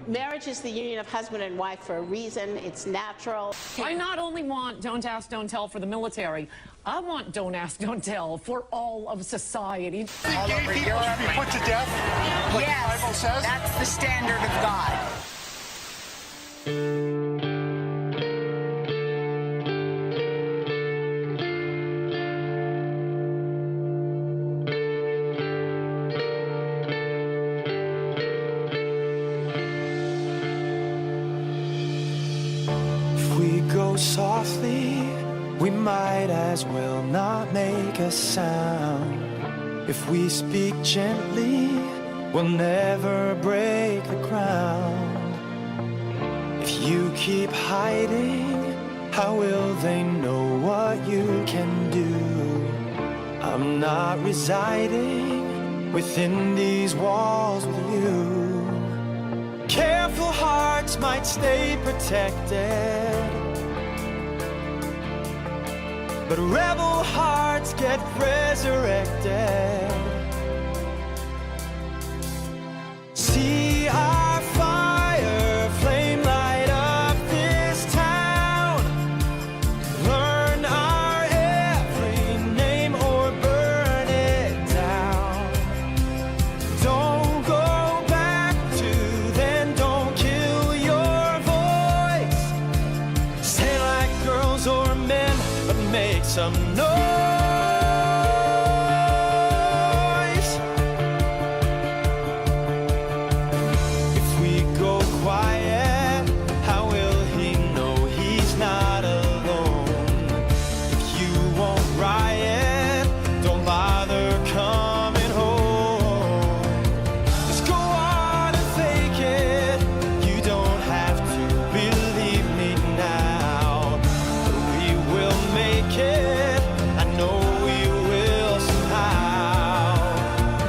Marriage is the union of husband and wife for a reason. It's natural. I not only want don't ask, don't tell for the military, I want don't ask, don't tell for all of society. All over Europe. Should be put to death, like the Bible says? That's the standard of God. Softly, we might as well not make a sound. If we speak gently, we'll never break the ground. If you keep hiding, how will they know what you can do? I'm not residing within these walls with you. Careful hearts might stay protected, but rebel hearts get resurrected. See our fire flame light up this town. Learn our every name or burn it down. Don't go back to then, don't kill your voice. Say like girls or men, but make some noise. If we go quiet, how will he know he's not alone? If you won't riot, don't bother coming home. Just go on and fake it. You don't have to believe me now. We will make it, I know we will somehow.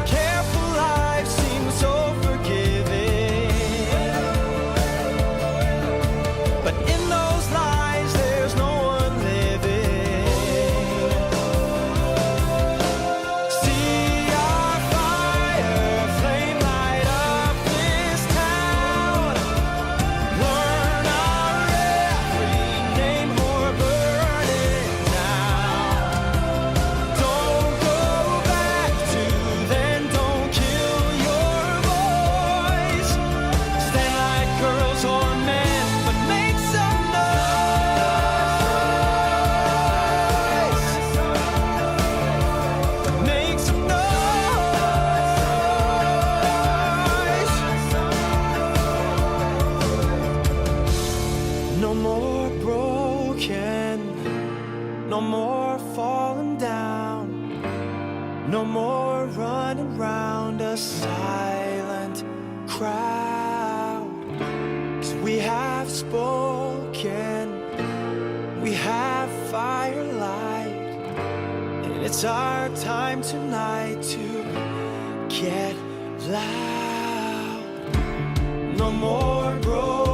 Careful life seems so forgiving, but in those lies there's no one living. See our fire flame light up this town. Learn our every name or burn it down. Don't go back to then, don't kill your voice. Stand like girls or men, but make some noise. Make some noise. No more broken, no more falling down, no more running round a silent crowd. 'Cause we have spoken, we have firelight, and it's our time tonight to get loud. No more broken.